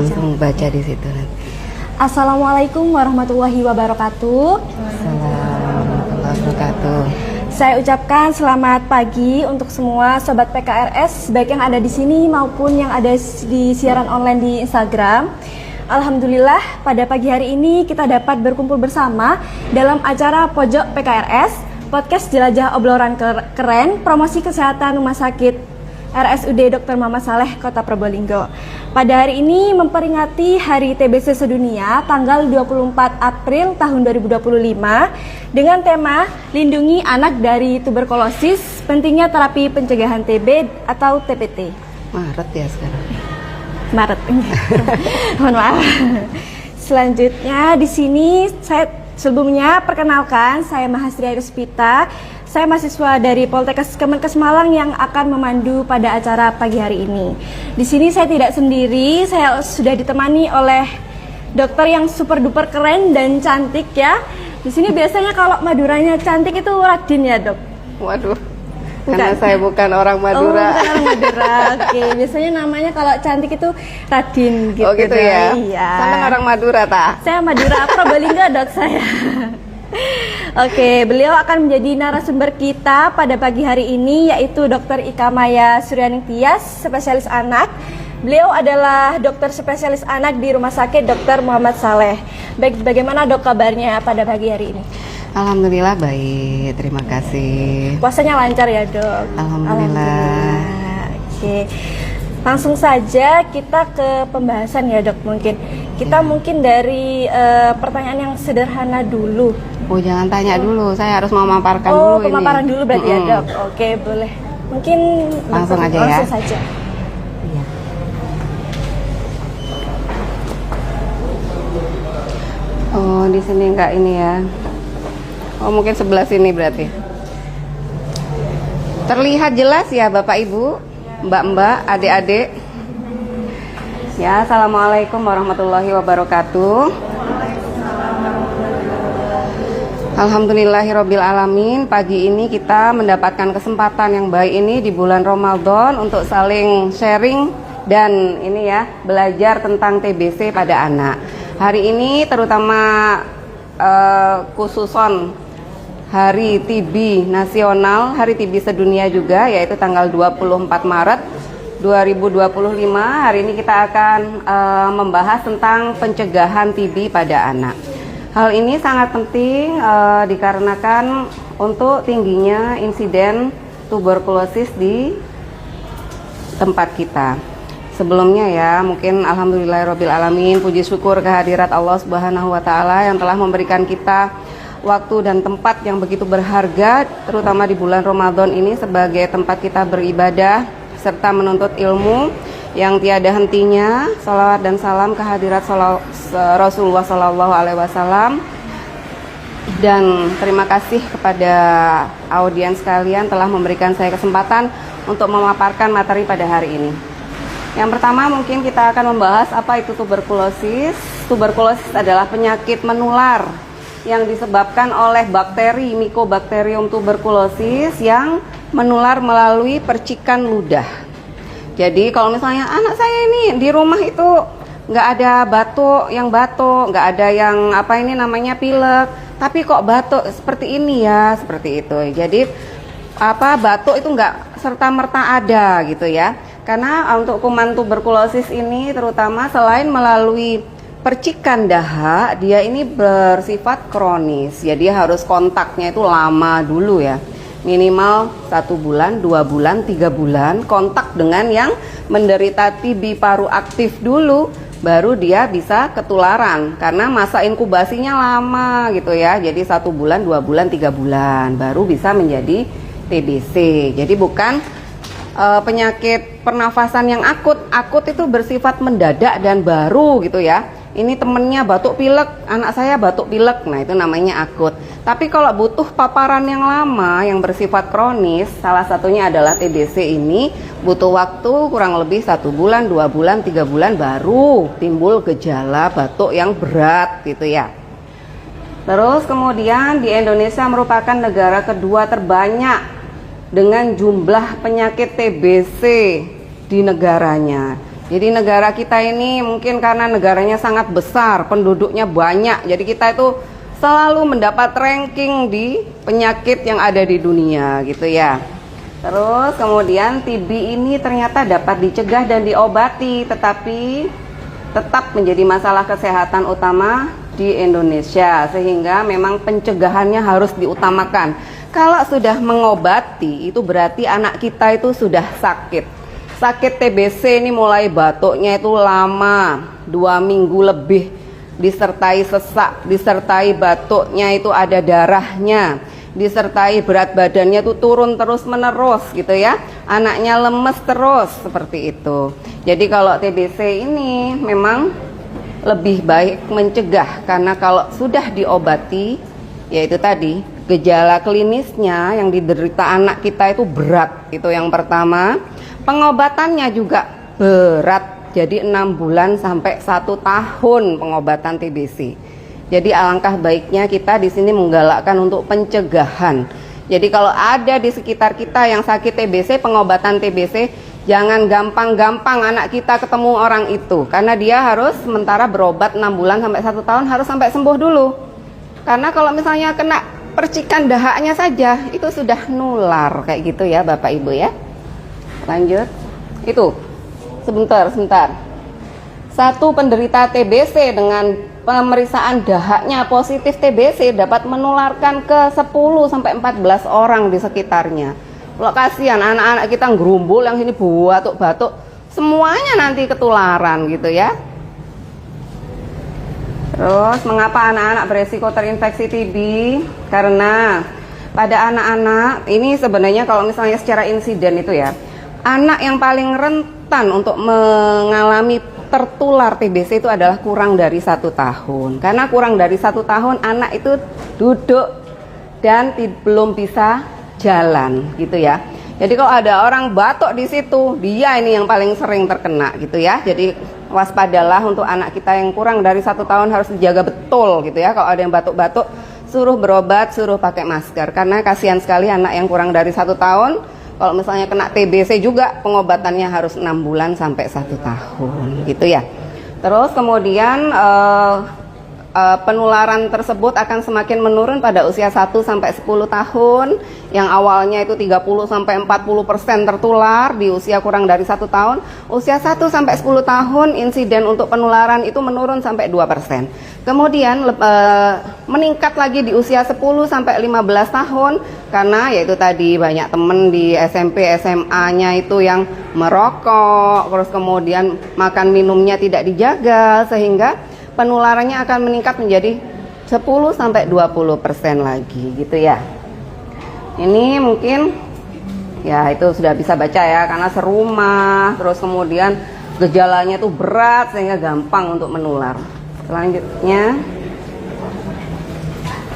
langsung baca di situ nanti. Assalamualaikum warahmatullahi wabarakatuh. Assalamualaikum warahmatullahi wabarakatuh. Saya ucapkan selamat pagi untuk semua sobat PKRS, baik yang ada di sini maupun yang ada di siaran online di Instagram. Alhamdulillah pada pagi hari ini kita dapat berkumpul bersama dalam acara Pojok PKRS, podcast jelajah obrolan keren, promosi kesehatan Rumah Sakit RSUD Dr. Muhammad Saleh Kota Probolinggo. Pada hari ini memperingati Hari TBC Sedunia tanggal 24 April tahun 2025 dengan tema Lindungi Anak dari Tuberkulosis, Pentingnya Terapi Pencegahan TB atau TPT. Maret ya sekarang. Maret. Mohon maaf. Selanjutnya di sini saya sebelumnya perkenalkan, saya Mahasri Ruspita. Saya mahasiswa dari Poltekkes Kemenkes Malang yang akan memandu pada acara pagi hari ini. Di sini saya tidak sendiri, saya sudah ditemani oleh dokter yang super duper keren dan cantik ya. Di sini biasanya kalau Maduranya cantik itu Radin ya, Dok? Waduh. Bukan. Karena saya bukan orang Madura. Oh, bukan orang Madura. Oke, biasanya namanya kalau cantik itu Radin gitu. Oh gitu ya? Iya. Sama orang Madura ta? Saya Madura Probolinggo, Dok, saya. Oke, beliau akan menjadi narasumber kita pada pagi hari ini, yaitu Dr. Ika Maya Suryaning Tias, spesialis anak. Beliau adalah dokter spesialis anak di Rumah Sakit Dr. Muhammad Saleh. Baik, bagaimana Dok kabarnya pada pagi hari ini? Alhamdulillah baik, terima kasih. Puasanya lancar ya, Dok? Alhamdulillah. Oke, langsung saja kita ke pembahasan ya, Dok. Mungkin dari pertanyaan yang sederhana dulu. Oh jangan tanya dulu, saya harus memaparkan dulu ini. Oh, pemaparan dulu berarti ya, Dok. Oke, boleh. Mungkin langsung aja ya. Langsung saja. Iya. Oh, di sini enggak ini ya. Oh, mungkin sebelah sini berarti. Terlihat jelas ya Bapak Ibu, Mbak-mbak, adik-adik. Ya, Assalamualaikum warahmatullahi wabarakatuh. Alhamdulillahirabbil alamin. Pagi ini kita mendapatkan kesempatan yang baik ini di bulan Ramadan untuk saling sharing dan ini ya, belajar tentang TBC pada anak. Hari ini terutama khususon Hari TB Nasional, Hari TB Sedunia juga, yaitu tanggal 24 Maret 2025. Hari ini kita akan membahas tentang pencegahan TB pada anak. Hal ini sangat penting dikarenakan untuk tingginya insiden tuberkulosis di tempat kita. Sebelumnya ya, mungkin alhamdulillahirabbil alamin, puji syukur kehadirat Allah Subhanahu wa taala yang telah memberikan kita waktu dan tempat yang begitu berharga, terutama di bulan Ramadan ini sebagai tempat kita beribadah serta menuntut ilmu yang tiada hentinya. Salawat dan salam kehadirat Rasulullah Sallallahu Alaihi Wasallam. Dan terima kasih kepada audiens sekalian telah memberikan saya kesempatan untuk memaparkan materi pada hari ini. Yang pertama mungkin kita akan membahas apa itu tuberkulosis. Tuberkulosis adalah penyakit menular yang disebabkan oleh bakteri Mycobacterium tuberculosis yang menular melalui percikan ludah. Jadi kalau misalnya anak saya ini di rumah itu nggak ada batuk, nggak ada yang pilek, tapi kok batuk seperti ini ya, seperti itu. Jadi batuk itu nggak serta merta ada gitu ya. Karena untuk kuman tuberkulosis ini terutama selain melalui percikan dahak, dia ini bersifat kronis. Jadi harus kontaknya itu lama dulu ya. Minimal 1 bulan, 2 bulan, 3 bulan kontak dengan yang menderita TB paru aktif dulu, baru dia bisa ketularan karena masa inkubasinya lama gitu ya. Jadi 1 bulan, 2 bulan, 3 bulan baru bisa menjadi TBC. Jadi bukan penyakit pernafasan yang akut. Akut itu bersifat mendadak dan baru gitu ya. Ini temennya batuk pilek, anak saya batuk pilek, nah itu namanya akut. Tapi kalau butuh paparan yang lama, yang bersifat kronis, salah satunya adalah TBC ini, butuh waktu kurang lebih 1 bulan, 2 bulan, 3 bulan baru timbul gejala batuk yang berat gitu ya. Terus kemudian di Indonesia merupakan negara kedua terbanyak dengan jumlah penyakit TBC di negaranya. Jadi negara kita ini mungkin karena negaranya sangat besar, penduduknya banyak, jadi kita itu selalu mendapat ranking di penyakit yang ada di dunia gitu ya. Terus kemudian TB ini ternyata dapat dicegah dan diobati, tetapi tetap menjadi masalah kesehatan utama di Indonesia, sehingga memang pencegahannya harus diutamakan. Kalau sudah mengobati itu berarti anak kita itu sudah sakit. Sakit TBC ini mulai batuknya itu lama, 2 minggu lebih, disertai sesak, disertai batuknya itu ada darahnya, disertai berat badannya itu turun terus menerus gitu ya, anaknya lemes terus seperti itu. Jadi kalau TBC ini memang lebih baik mencegah, karena kalau sudah diobati, yaitu tadi gejala klinisnya yang diderita anak kita itu berat, itu yang pertama. Pengobatannya juga berat, jadi 6 bulan sampai 1 tahun pengobatan TBC. Jadi alangkah baiknya kita di sini menggalakkan untuk pencegahan. Jadi kalau ada di sekitar kita yang sakit TBC, pengobatan TBC, jangan gampang-gampang anak kita ketemu orang itu, karena dia harus sementara berobat 6 bulan sampai 1 tahun, harus sampai sembuh dulu. Karena kalau misalnya kena percikan dahaknya saja itu sudah nular kayak gitu ya Bapak Ibu ya. Lanjut. Itu sebentar. Satu penderita TBC dengan pemeriksaan dahaknya positif TBC dapat menularkan ke 10 sampai 14 orang di sekitarnya. Kalau kasihan anak-anak kita ngerumbul yang sini batuk-batuk, semuanya nanti ketularan gitu ya. Terus mengapa anak-anak beresiko terinfeksi TB? Karena pada anak-anak ini sebenarnya kalau misalnya secara insiden itu ya, anak yang paling rentan untuk mengalami tertular TBC itu adalah kurang dari 1 tahun. Karena kurang dari 1 tahun anak itu duduk dan belum bisa jalan gitu ya. Jadi kalau ada orang batuk di situ, dia ini yang paling sering terkena gitu ya. Jadi waspadalah untuk anak kita yang kurang dari 1 tahun, harus dijaga betul gitu ya. Kalau ada yang batuk-batuk, suruh berobat, suruh pakai masker. Karena kasihan sekali anak yang kurang dari 1 tahun. Kalau misalnya kena TBC juga pengobatannya harus 6 bulan sampai 1 tahun gitu ya. Terus kemudian penularan tersebut akan semakin menurun pada usia 1 sampai 10 tahun. Yang awalnya itu 30 sampai 40% tertular di usia kurang dari 1 tahun. Usia 1 sampai 10 tahun insiden untuk penularan itu menurun sampai 2%. Kemudian meningkat lagi di usia 10 sampai 15 tahun karena yaitu tadi banyak temen di SMP SMA-nya itu yang merokok, terus kemudian makan minumnya tidak dijaga, sehingga penularannya akan meningkat menjadi 10 sampai 20% lagi gitu ya. Ini mungkin ya itu sudah bisa baca ya, karena serumah, terus kemudian gejalanya itu berat sehingga gampang untuk menular. Selanjutnya,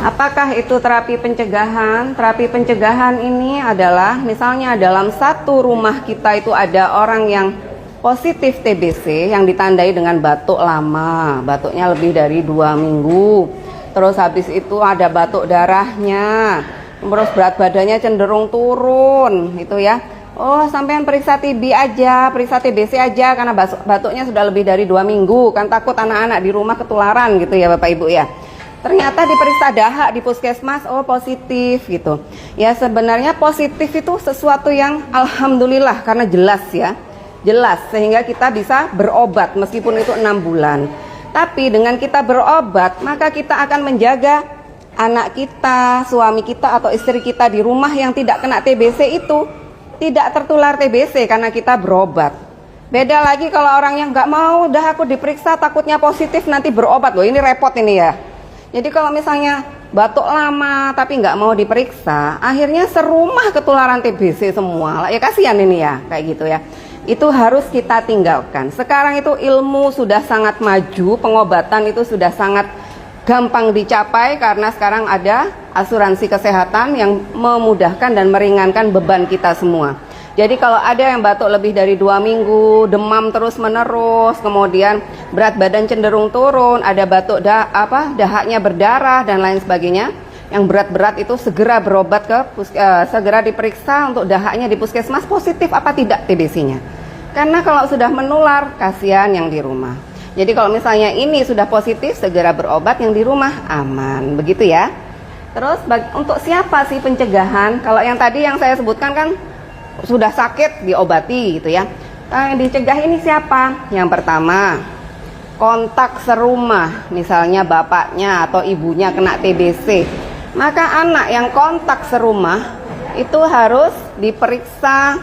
apakah itu terapi pencegahan? Terapi pencegahan ini adalah misalnya dalam satu rumah kita itu ada orang yang positif TBC yang ditandai dengan batuk lama, batuknya lebih dari 2 minggu. Terus habis itu ada batuk darahnya, terus berat badannya cenderung turun gitu ya. Oh, sampean periksa TB aja, periksa TBC aja karena batuknya sudah lebih dari 2 minggu, kan takut anak-anak di rumah ketularan gitu ya Bapak Ibu ya. Ternyata diperiksa dahak di puskesmas, oh positif gitu. Ya sebenarnya positif itu sesuatu yang alhamdulillah karena jelas ya. Jelas sehingga kita bisa berobat meskipun itu 6 bulan. Tapi dengan kita berobat, maka kita akan menjaga anak kita, suami kita atau istri kita di rumah yang tidak kena TBC itu tidak tertular TBC karena kita berobat. Beda lagi kalau orang yang nggak mau, udah aku diperiksa takutnya positif nanti berobat, loh ini repot ini ya. Jadi kalau misalnya batuk lama tapi nggak mau diperiksa, akhirnya serumah ketularan TBC semua. Ya kasihan ini ya, kayak gitu ya. Itu harus kita tinggalkan. Sekarang itu ilmu sudah sangat maju, pengobatan itu sudah sangat gampang dicapai karena sekarang ada asuransi kesehatan yang memudahkan dan meringankan beban kita semua. Jadi kalau ada yang batuk lebih dari 2 minggu, demam terus menerus, kemudian berat badan cenderung turun, ada batuk dahaknya berdarah dan lain sebagainya, yang berat-berat itu segera berobat ke segera diperiksa untuk dahaknya di puskesmas positif apa tidak TBC-nya. Karena kalau sudah menular, kasihan yang di rumah. Jadi kalau misalnya ini sudah positif, segera berobat, yang di rumah aman, begitu ya. Terus untuk siapa sih pencegahan? Kalau yang tadi yang saya sebutkan kan sudah sakit diobati gitu ya. Yang dicegah ini siapa? Yang pertama, kontak serumah, misalnya bapaknya atau ibunya kena TBC. Maka anak yang kontak serumah itu harus diperiksa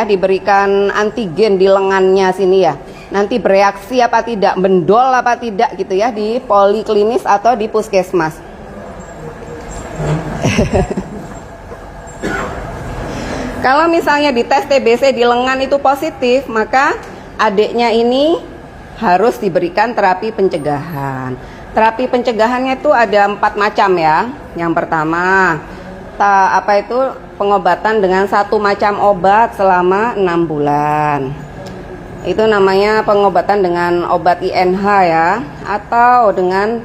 diberikan antigen di lengannya sini ya. Nanti bereaksi apa tidak, mendol apa tidak gitu ya, di poliklinis atau di puskesmas. Kalau misalnya dites TBC di lengan itu positif, maka adiknya ini harus diberikan terapi pencegahan. Terapi pencegahannya itu ada 4 macam ya. Yang pertama, pengobatan dengan 1 macam obat selama 6 bulan. Itu namanya pengobatan dengan obat INH ya, atau dengan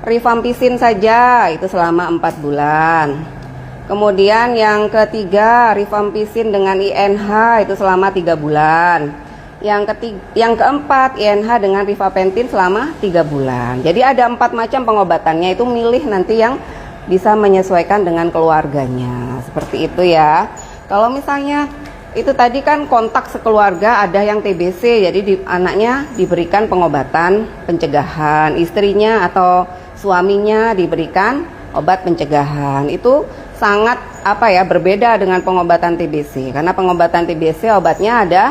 rifampicin saja, itu selama 4 bulan. Kemudian yang ketiga, rifampicin dengan INH itu selama 3 bulan. Yang keempat, INH dengan rifapentin selama 3 bulan. Jadi ada 4 macam pengobatannya, itu milih nanti yang bisa menyesuaikan dengan keluarganya. Seperti itu ya. Kalau misalnya itu tadi kan kontak sekeluarga ada yang TBC, jadi anaknya diberikan pengobatan pencegahan, istrinya atau suaminya diberikan obat pencegahan. Itu sangat berbeda dengan pengobatan TBC, karena pengobatan TBC obatnya ada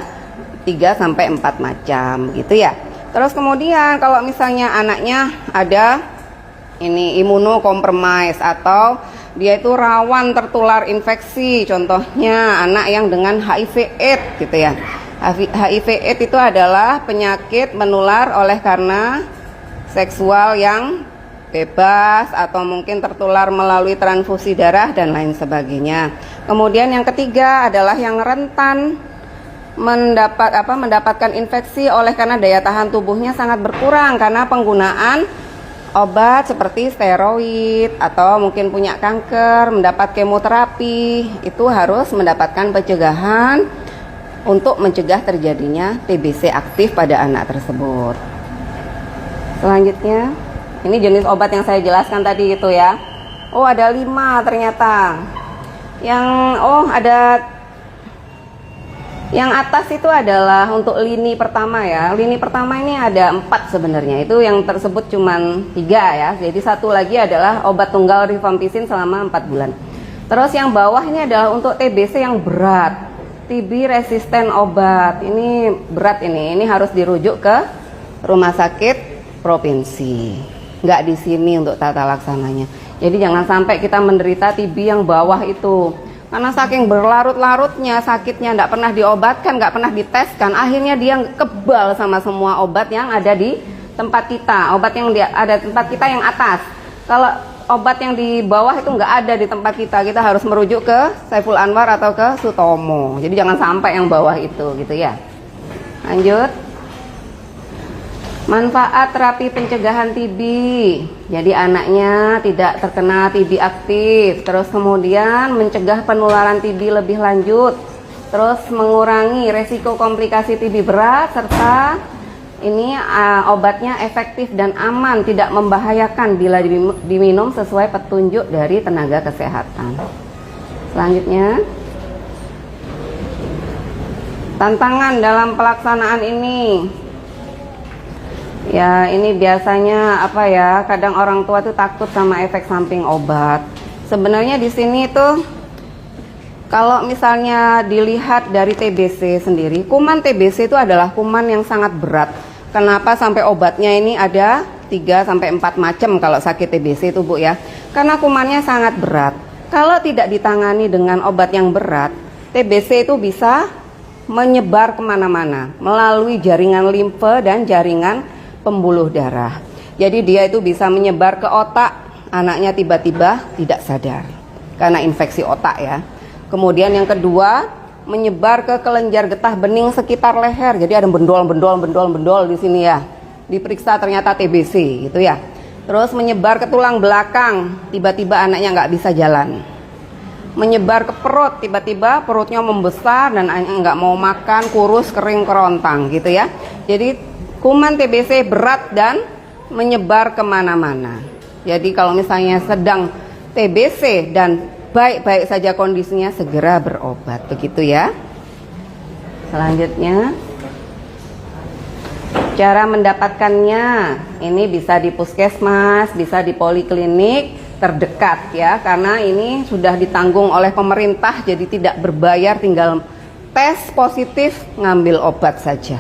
3-4 macam gitu ya. Terus kemudian kalau misalnya anaknya ada imunokompromis atau dia itu rawan tertular infeksi, contohnya anak yang dengan HIV/AIDS gitu ya. HIV/AIDS itu adalah penyakit menular oleh karena seksual yang bebas atau mungkin tertular melalui transfusi darah dan lain sebagainya. Kemudian yang ketiga adalah yang rentan mendapatkan infeksi oleh karena daya tahan tubuhnya sangat berkurang karena penggunaan obat seperti steroid atau mungkin punya kanker, mendapat kemoterapi, itu harus mendapatkan pencegahan untuk mencegah terjadinya TBC aktif pada anak tersebut. Selanjutnya, ini jenis obat yang saya jelaskan tadi itu ya. Oh, ada 5 ternyata. Yang atas itu adalah untuk lini pertama ya. Lini pertama ini ada 4 sebenarnya. Itu yang tersebut cuman 3 ya. Jadi satu lagi adalah obat tunggal rifampicin selama 4 bulan. Terus yang bawah ini adalah untuk TBC yang berat, TB resisten obat. Ini berat ini harus dirujuk ke rumah sakit provinsi. Nggak di sini untuk tata laksananya. Jadi jangan sampai kita menderita TB yang bawah itu. Karena saking berlarut-larutnya sakitnya, nggak pernah diobatkan, nggak pernah diteskan, akhirnya dia kebal sama semua obat yang ada di tempat kita, obat yang ada di tempat kita yang atas. Kalau obat yang di bawah itu nggak ada di tempat kita harus merujuk ke Saiful Anwar atau ke Sutomo. Jadi jangan sampai yang bawah itu gitu ya. Lanjut. Manfaat terapi pencegahan TB. Jadi anaknya tidak terkena TB aktif. Terus kemudian mencegah penularan TB lebih lanjut. Terus mengurangi resiko komplikasi TB berat, serta ini obatnya efektif dan aman, tidak membahayakan bila diminum sesuai petunjuk dari tenaga kesehatan. Selanjutnya, tantangan dalam pelaksanaan ini. Ya, ini biasanya kadang orang tua tuh takut sama efek samping obat. Sebenarnya di sini tuh kalau misalnya dilihat dari TBC sendiri, kuman TBC itu adalah kuman yang sangat berat. Kenapa sampai obatnya ini ada 3-4 macam kalau sakit TBC itu Bu ya? Karena kumannya sangat berat. Kalau tidak ditangani dengan obat yang berat, TBC itu bisa menyebar kemana-mana melalui jaringan limfe dan jaringan pembuluh darah. Jadi dia itu bisa menyebar ke otak, anaknya tiba-tiba tidak sadar karena infeksi otak ya. Kemudian yang kedua, menyebar ke kelenjar getah bening sekitar leher. Jadi ada bendol di sini ya. Diperiksa ternyata TBC gitu ya. Terus menyebar ke tulang belakang, tiba-tiba anaknya nggak bisa jalan. menyebar ke perut, tiba-tiba perutnya membesar dan nggak mau makan, kurus, kering, kerontang gitu ya. Jadi kuman TBC berat dan menyebar kemana-mana. Jadi kalau misalnya sedang TBC dan baik-baik saja kondisinya, segera berobat, begitu ya. Selanjutnya, cara mendapatkannya ini bisa di puskesmas, bisa di poliklinik terdekat ya, karena ini sudah ditanggung oleh pemerintah, jadi tidak berbayar, tinggal tes positif, ngambil obat saja.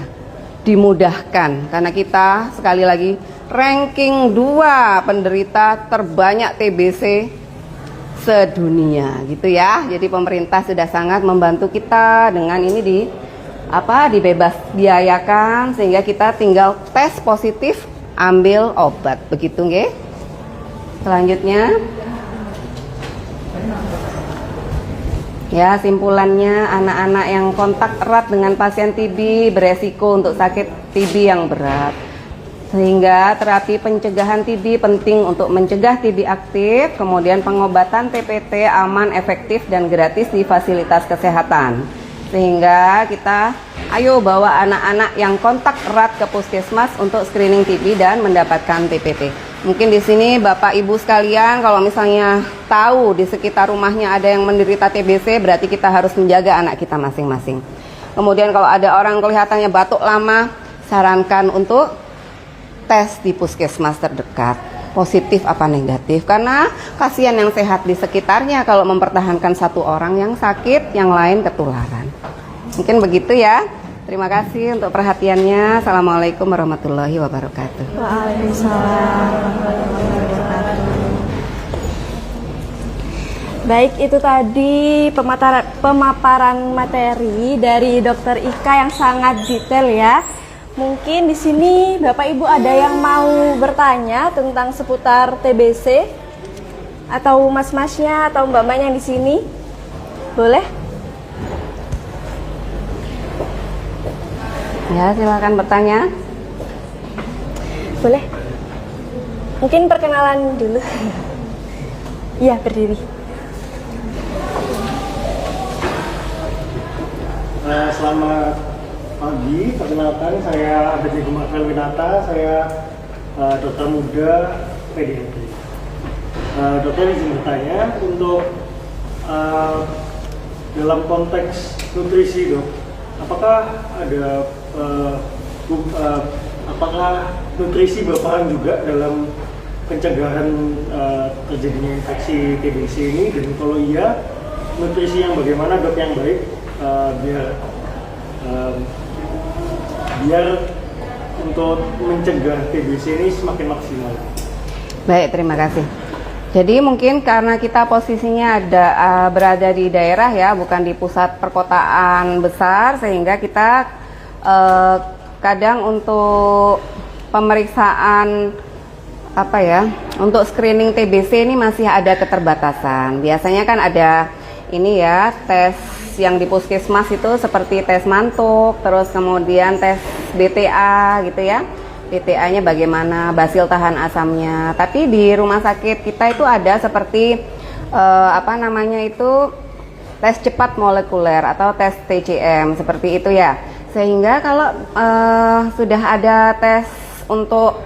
Dimudahkan karena kita sekali lagi ranking 2 penderita terbanyak TBC sedunia gitu ya. Jadi pemerintah sudah sangat membantu kita dengan ini dibebas biayakan, sehingga kita tinggal tes positif, ambil obat, begitu nggih. Selanjutnya ya, simpulannya, anak-anak yang kontak erat dengan pasien TB beresiko untuk sakit TB yang berat, sehingga terapi pencegahan TB penting untuk mencegah TB aktif. Kemudian pengobatan TPT aman, efektif, dan gratis di fasilitas kesehatan. Sehingga kita ayo bawa anak-anak yang kontak erat ke puskesmas untuk screening TB dan mendapatkan TPT. Mungkin di sini Bapak Ibu sekalian, kalau misalnya tahu di sekitar rumahnya ada yang menderita TBC, berarti kita harus menjaga anak kita masing-masing. Kemudian kalau ada orang kelihatannya batuk lama, sarankan untuk tes di puskesmas terdekat, positif apa negatif, karena kasihan yang sehat di sekitarnya kalau mempertahankan satu orang yang sakit, yang lain ketularan. Mungkin begitu ya. Terima kasih untuk perhatiannya. Assalamualaikum warahmatullahi wabarakatuh. Waalaikumsalam. Baik, itu tadi pemaparan materi dari Dokter Ika yang sangat detail ya. Mungkin di sini Bapak Ibu ada yang mau bertanya tentang seputar TBC, atau mas-masnya atau mbak-mbaknya yang di sini, boleh? Ya, silakan bertanya. Boleh. Mungkin perkenalan dulu. Iya, berdiri. Selamat pagi, perkenalkan saya Abed Gumakal Winata, saya dokter muda pediatri. Dokter izin bertanya, untuk dalam konteks nutrisi dok, apakah ada apakah nutrisi berperan juga dalam pencegahan terjadinya infeksi TBC ini, dan kalau iya, nutrisi yang bagaimana dok yang baik biar untuk mencegah TBC ini semakin maksimal? Baik, terima kasih. Jadi mungkin karena kita posisinya berada di daerah ya, bukan di pusat perkotaan besar, sehingga kita kadang untuk pemeriksaan untuk screening TBC ini masih ada keterbatasan. Biasanya kan ada ini ya, tes yang di puskesmas itu seperti tes mantuk, terus kemudian tes BTA gitu ya. BTA-nya bagaimana, basil tahan asamnya. Tapi di rumah sakit kita itu ada seperti tes cepat molekuler atau tes TCM seperti itu ya. Sehingga kalau sudah ada tes untuk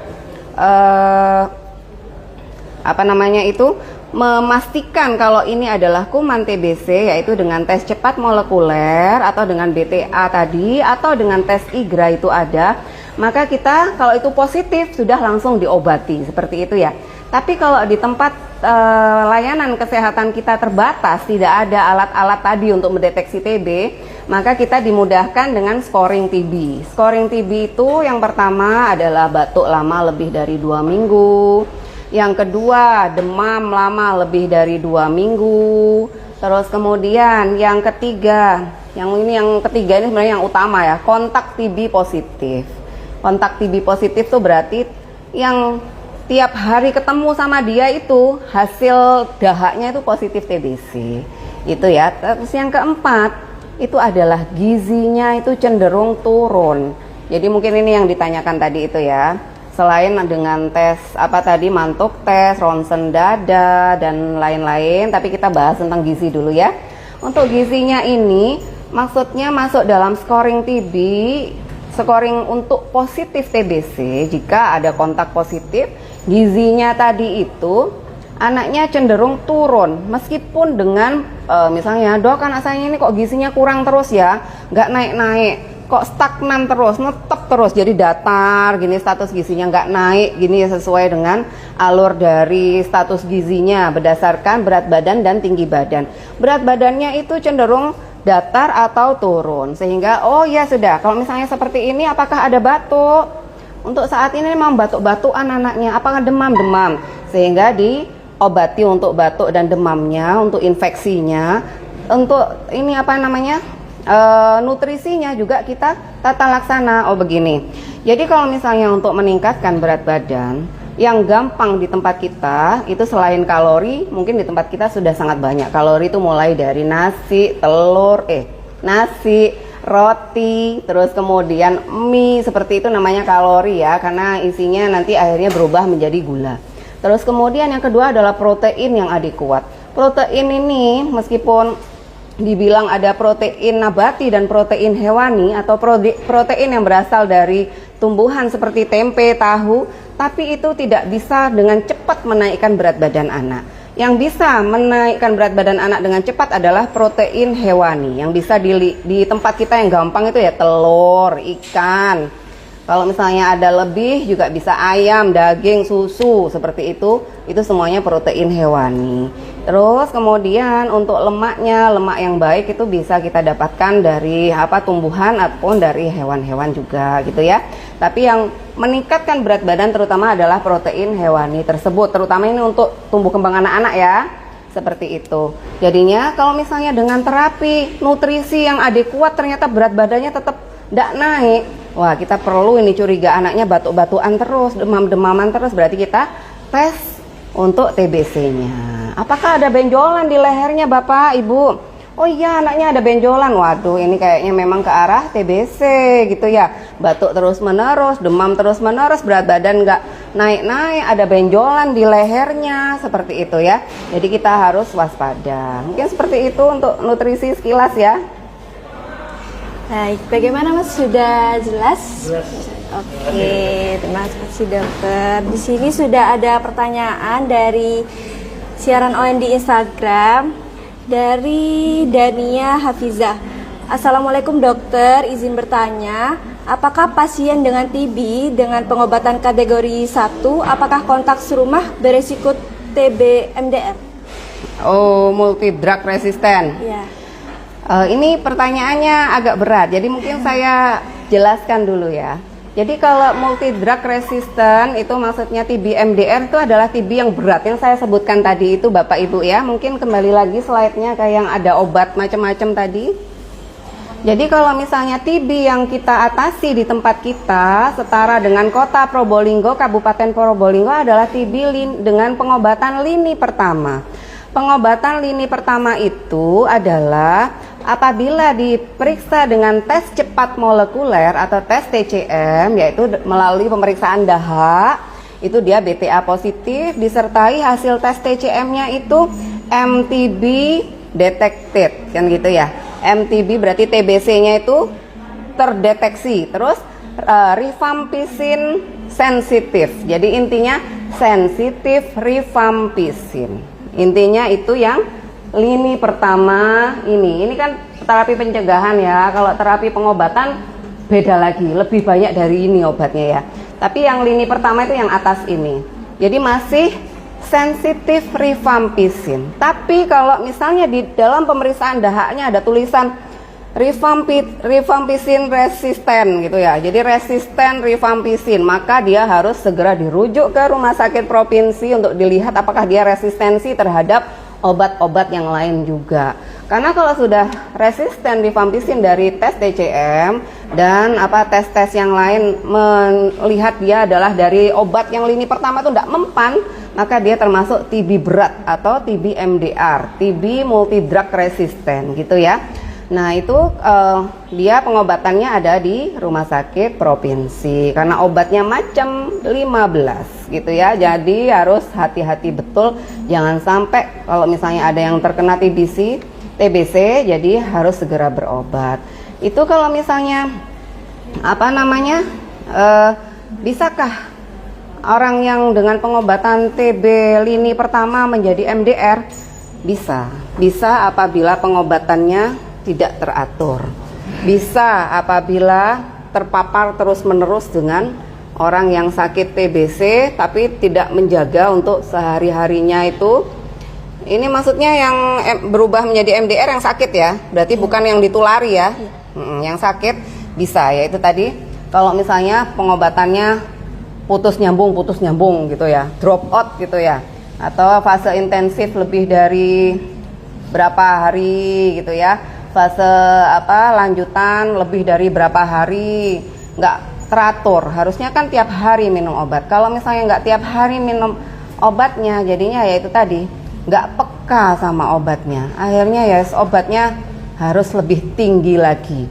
memastikan kalau ini adalah kuman TBC, yaitu dengan tes cepat molekuler atau dengan BTA tadi, atau dengan tes IGRA itu ada, maka kita kalau itu positif sudah langsung diobati seperti itu ya. Tapi kalau di tempat layanan kesehatan kita terbatas, tidak ada alat-alat tadi untuk mendeteksi TB, maka kita dimudahkan dengan scoring TB. Scoring TB itu yang pertama adalah batuk lama lebih dari 2 minggu, yang kedua demam lama lebih dari 2 minggu, terus kemudian yang ketiga ini sebenarnya yang utama ya, kontak TB positif. Kontak TB positif tuh berarti yang tiap hari ketemu sama dia itu hasil dahaknya itu positif TBC itu ya. Terus yang keempat itu adalah gizinya itu cenderung turun. Jadi mungkin ini yang ditanyakan tadi itu ya. Selain dengan tes apa tadi, mantuk tes, ronsen dada dan lain-lain, tapi kita bahas tentang gizi dulu ya. Untuk gizinya ini maksudnya masuk dalam scoring TB, scoring untuk positif TBC. Jika ada kontak positif, gizinya tadi itu anaknya cenderung turun, meskipun dengan misalnya, dok anak saya ini kok gizinya kurang terus ya, nggak naik-naik, kok stagnan terus, netep terus, jadi datar gini, status gizinya nggak naik gini, sesuai dengan alur dari status gizinya berdasarkan berat badan dan tinggi badan. Berat badannya itu cenderung datar atau turun, sehingga oh ya sudah, kalau misalnya seperti ini apakah ada batuk? Untuk saat ini memang batuk-batukan anaknya, apakah demam-demam, sehingga diobati untuk batuk dan demamnya, untuk infeksinya, untuk ini apa namanya, nutrisinya juga kita tata laksana. Oh begini, jadi kalau misalnya untuk meningkatkan berat badan, yang gampang di tempat kita itu selain kalori, mungkin di tempat kita sudah sangat banyak. Kalori itu mulai dari nasi, telur, nasi, roti, terus kemudian mie, seperti itu namanya kalori ya, karena isinya nanti akhirnya berubah menjadi gula. Terus kemudian yang kedua adalah protein yang adekuat. Protein ini meskipun dibilang ada protein nabati dan protein hewani atau protein yang berasal dari tumbuhan seperti tempe, tahu, tapi itu tidak bisa dengan cepat menaikkan berat badan anak. Yang bisa menaikkan berat badan anak dengan cepat adalah protein hewani, yang bisa di tempat kita yang gampang itu ya telur, ikan. Kalau misalnya ada lebih juga bisa ayam, daging, susu, seperti itu semuanya protein hewani. Terus kemudian untuk lemaknya, lemak yang baik itu bisa kita dapatkan dari tumbuhan ataupun dari hewan-hewan juga gitu ya. Tapi yang meningkatkan berat badan terutama adalah protein hewani tersebut, terutama ini untuk tumbuh kembang anak-anak ya. Seperti itu. Jadinya kalau misalnya dengan terapi nutrisi yang adekuat ternyata berat badannya tetap tidak naik, wah kita perlu ini curiga anaknya batuk-batukan terus, demam-demaman terus, berarti kita tes untuk TBC-nya. Apakah ada benjolan di lehernya Bapak, Ibu? Oh iya anaknya ada benjolan, waduh ini kayaknya memang ke arah TBC gitu ya. Batuk terus menerus, demam terus menerus, berat badan nggak naik-naik, ada benjolan di lehernya, seperti itu ya. Jadi kita harus waspada. Mungkin seperti itu untuk nutrisi sekilas ya. Baik, bagaimana Mas, sudah jelas? Jelas. Oke, terima kasih dokter. Di sini sudah ada pertanyaan dari siaran online di Instagram dari Dania Hafizah. Assalamualaikum dokter, izin bertanya, apakah pasien dengan TB dengan pengobatan kategori 1, apakah kontak serumah beresiko TB MDR? Oh, multi drug resisten. Ya. Ini pertanyaannya agak berat, jadi mungkin saya jelaskan dulu ya. Jadi kalau multi drug resistant itu maksudnya TB MDR itu adalah TB yang berat yang saya sebutkan tadi itu Bapak Ibu ya. Mungkin kembali lagi slide-nya kayak yang ada obat macam-macam tadi. Jadi kalau misalnya TB yang kita atasi di tempat kita setara dengan kota Probolinggo, Kabupaten Probolinggo adalah TB dengan pengobatan lini pertama. Pengobatan lini pertama itu adalah apabila diperiksa dengan tes cepat molekuler atau tes TCM, yaitu melalui pemeriksaan dahak, itu dia BTA positif disertai hasil tes TCM-nya itu MTB detected, kan gitu ya. MTB berarti TBC-nya itu terdeteksi. Terus rifampicin sensitif. Jadi intinya sensitif rifampicin. Intinya itu yang lini pertama ini. Ini kan terapi pencegahan ya. Kalau terapi pengobatan beda lagi, lebih banyak dari ini obatnya ya. Tapi yang lini pertama itu yang atas ini. Jadi masih sensitif rifampicin. Tapi kalau misalnya di dalam pemeriksaan dahaknya ada tulisan rifampicin resisten gitu ya. Jadi resisten rifampicin, maka dia harus segera dirujuk ke rumah sakit provinsi untuk dilihat apakah dia resistensi terhadap obat-obat yang lain juga. Karena kalau sudah resisten rifampicin dari tes TCM dan tes-tes yang lain melihat dia adalah dari obat yang lini pertama itu tidak mempan, maka dia termasuk TB berat atau TB MDR, TB multi drug resistant gitu ya. Nah itu dia pengobatannya ada di rumah sakit provinsi karena obatnya macam 15 gitu ya. Jadi harus hati-hati betul, jangan sampai kalau misalnya ada yang terkena TBC jadi harus segera berobat. Itu kalau misalnya bisakah orang yang dengan pengobatan TB lini pertama menjadi MDR? Bisa apabila pengobatannya tidak teratur. Bisa apabila terpapar terus-menerus dengan orang yang sakit TBC tapi tidak menjaga untuk sehari-harinya itu. Ini maksudnya yang berubah menjadi MDR yang sakit ya. Berarti bukan yang ditulari ya. Yang sakit bisa, yaitu tadi kalau misalnya pengobatannya putus nyambung gitu ya, drop out gitu ya, atau fase intensif lebih dari berapa hari gitu ya, fase lanjutan lebih dari berapa hari, nggak teratur. Harusnya kan tiap hari minum obat. Kalau misalnya nggak tiap hari minum obatnya, jadinya ya itu tadi nggak peka sama obatnya. Akhirnya ya obatnya harus lebih tinggi lagi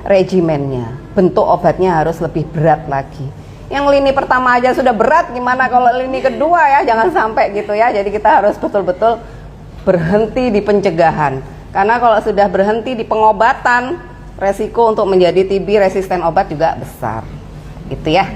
regimennya. Bentuk obatnya harus lebih berat lagi. Yang lini pertama aja sudah berat, gimana kalau lini kedua ya? Jangan sampai gitu ya. Jadi kita harus betul-betul berhenti di pencegahan. Karena kalau sudah berhenti di pengobatan, resiko untuk menjadi TB resisten obat juga besar. Gitu ya.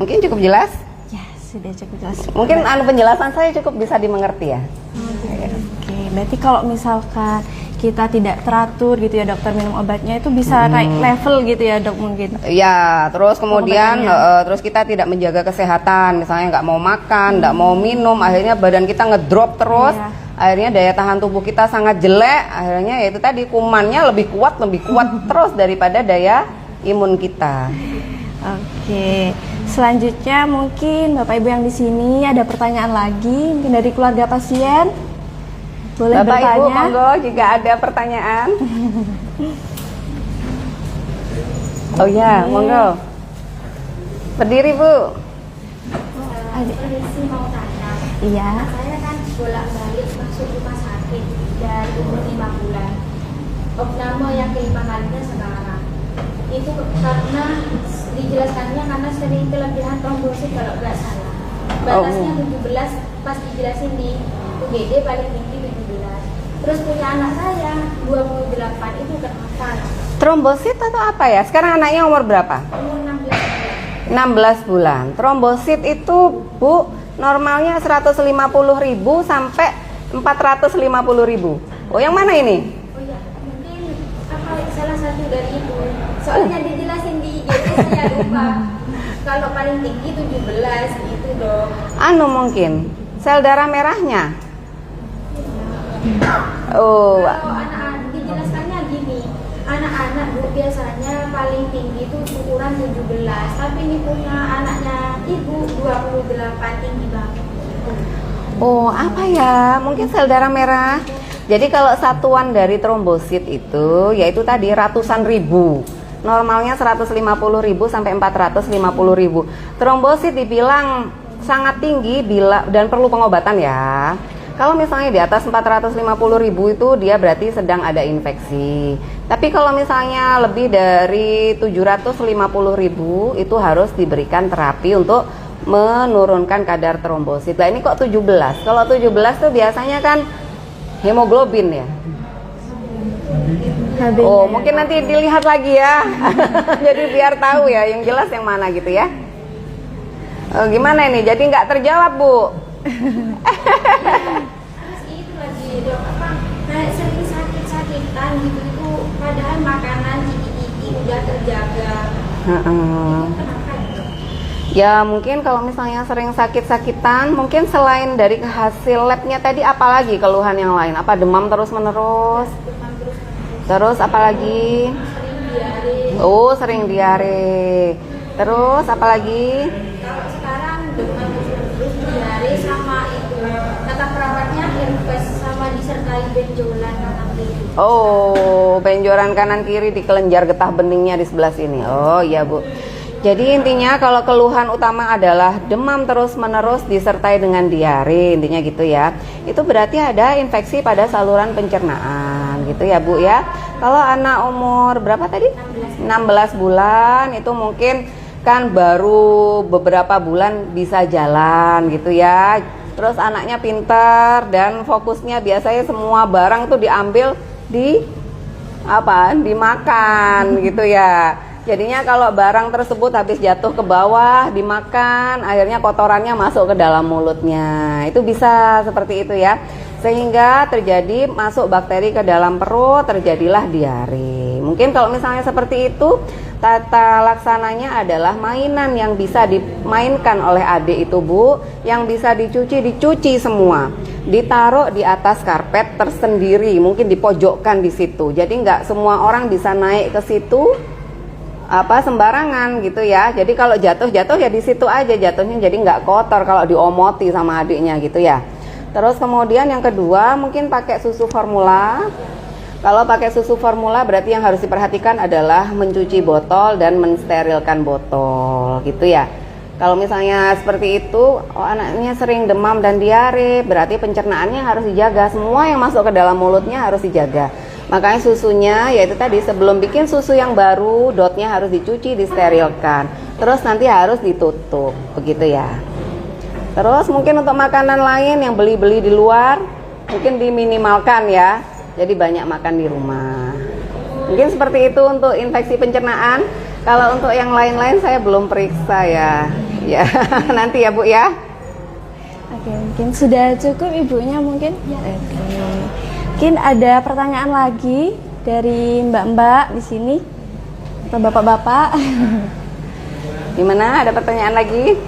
Mungkin cukup jelas? Ya, sudah cukup jelas. Mungkin penjelasan saya cukup bisa dimengerti ya. Oke, berarti kalau misalkan kita tidak teratur gitu ya dokter minum obatnya itu bisa naik level gitu ya dok mungkin? Ya, terus kemudian terus kita tidak menjaga kesehatan, misalnya nggak mau makan, nggak mau minum, akhirnya badan kita ngedrop terus. Akhirnya daya tahan tubuh kita sangat jelek, akhirnya yaitu tadi kumannya lebih kuat terus daripada daya imun kita. Oke, selanjutnya mungkin Bapak Ibu yang di sini ada pertanyaan lagi mungkin dari keluarga pasien. Boleh Bapak bertanya. Ibu monggo jika ada pertanyaan. Oh ya, monggo. Berdiri Bu. Permisi mau tanya. Iya. Saya kan bolak-balik masuk rumah sakit dari umur 5 bulan. Opname yang kelima kalinya sekarang. Itu karena dijelaskannya karena sering kelebihan trombosit kalau nggak salah. Batasnya 17, pas dijelasin di UGD paling tinggi 17. Terus punya anak saya 28 itu kenapa? Trombosit atau apa ya? Sekarang anaknya umur berapa? Umur 16 bulan. 16 bulan. Trombosit itu Bu normalnya 150.000 sampai 450.000. Oh, yang mana ini? Oh iya, mungkin salah satu dari itu. Soalnya dijelasin di IGD saya lupa. Kalau paling tinggi 17 gitu dong. Mungkin sel darah merahnya. Oh, Kalau anak-anak dijelaskannya gini, anak-anak Bu biasanya paling tinggi itu ukuran 17, tapi ini punya anaknya Ibu 28 tinggi banget. oh apa ya? Mungkin sel darah merah. Jadi kalau satuan dari trombosit itu yaitu tadi ratusan ribu. Normalnya 150.000 sampai 450.000. Trombosit dibilang sangat tinggi dan perlu pengobatan ya. Kalau misalnya di atas 450.000 itu dia berarti sedang ada infeksi. Tapi kalau misalnya lebih dari 750.000 itu harus diberikan terapi untuk menurunkan kadar trombosit. Nah ini kok 17? Kalau 17 tuh biasanya kan hemoglobin ya. Oh mungkin nanti dilihat lagi ya. Jadi biar tahu ya yang jelas yang mana gitu ya. Gimana ini? Jadi nggak terjawab Bu. Terus itu lagi dok, kayak sering sakit-sakitan gitu itu, padahal makanan ciki-ciki udah terjaga. Kenapa itu? Ya mungkin kalau misalnya sering sakit-sakitan, mungkin selain dari hasil labnya tadi, apalagi keluhan yang lain? Apa demam terus-menerus? Demam terus-menerus. Terus apalagi? Sering diare. Oh sering diare. Terus apalagi? Kalau sekarang demam terus diare sama itu kata perawatnya herpes sama disertai benjolan kanan kiri. Oh benjolan kanan kiri di kelenjar getah beningnya di sebelah sini. Oh iya Bu. Jadi intinya kalau keluhan utama adalah demam terus-menerus disertai dengan diare, intinya gitu ya. Itu berarti ada infeksi pada saluran pencernaan gitu ya Bu ya. Kalau anak umur berapa tadi? 16 bulan itu mungkin kan baru beberapa bulan bisa jalan gitu ya. Terus anaknya pintar dan fokusnya biasanya semua barang tuh diambil dimakan gitu ya. Jadinya kalau barang tersebut habis jatuh ke bawah, dimakan, akhirnya kotorannya masuk ke dalam mulutnya. Itu bisa seperti itu ya. Sehingga terjadi masuk bakteri ke dalam perut, terjadilah diare. Mungkin kalau misalnya seperti itu, tata laksananya adalah mainan yang bisa dimainkan oleh adik itu Bu, yang bisa dicuci semua. Ditaruh di atas karpet tersendiri, mungkin dipojokkan di situ. Jadi nggak semua orang bisa naik ke situ sembarangan gitu ya. Jadi kalau jatuh ya di situ aja jatuhnya, jadi nggak kotor kalau diomoti sama adiknya gitu ya. Terus kemudian yang kedua mungkin pakai susu formula. Kalau pakai susu formula berarti yang harus diperhatikan adalah mencuci botol dan mensterilkan botol gitu ya. Kalau misalnya seperti itu, anaknya sering demam dan diare, berarti pencernaannya harus dijaga. Semua yang masuk ke dalam mulutnya harus dijaga. Makanya susunya yaitu tadi sebelum bikin susu yang baru, dotnya harus dicuci, disterilkan. Terus nanti harus ditutup, begitu ya. Terus mungkin untuk makanan lain yang beli-beli di luar, mungkin diminimalkan ya. Jadi banyak makan di rumah. Mungkin seperti itu untuk infeksi pencernaan. Kalau untuk yang lain-lain saya belum periksa ya. Ya, nanti ya Bu ya. Oke, mungkin sudah cukup ibunya mungkin. Ya. Oke. Mungkin ada pertanyaan lagi dari mbak-mbak di sini atau bapak-bapak. Gimana? Ada pertanyaan lagi?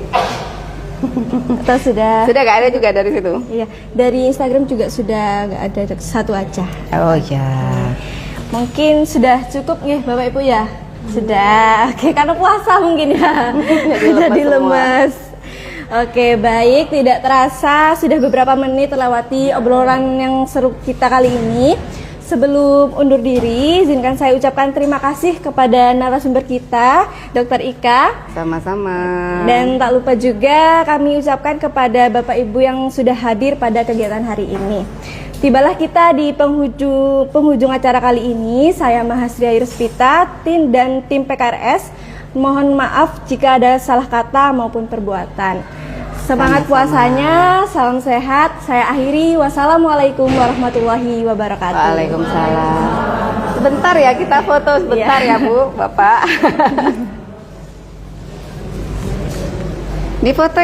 Atau sudah? Sudah gak ada juga dari situ? Iya, dari Instagram juga sudah gak ada, satu aja. Oh ya. Mungkin sudah cukup nih Bapak Ibu ya? Sudah. Oke, karena puasa mungkin ya. Jadi lemas. Oke, baik, tidak terasa sudah beberapa menit terlewati obrolan yang seru kita kali ini. Sebelum undur diri, izinkan saya ucapkan terima kasih kepada narasumber kita, Dr. Ika. Sama-sama. Dan tak lupa juga kami ucapkan kepada Bapak Ibu yang sudah hadir pada kegiatan hari ini. Tibalah kita di penghujung acara kali ini. Saya Mahasria Yuruspita, dan tim PKRS. Mohon maaf jika ada salah kata maupun perbuatan. Semangat puasanya, salam sehat. Saya akhiri. Wassalamualaikum warahmatullahi wabarakatuh. Waalaikumsalam. Sebentar ya, kita foto sebentar ya Bu, Bapak. Di foto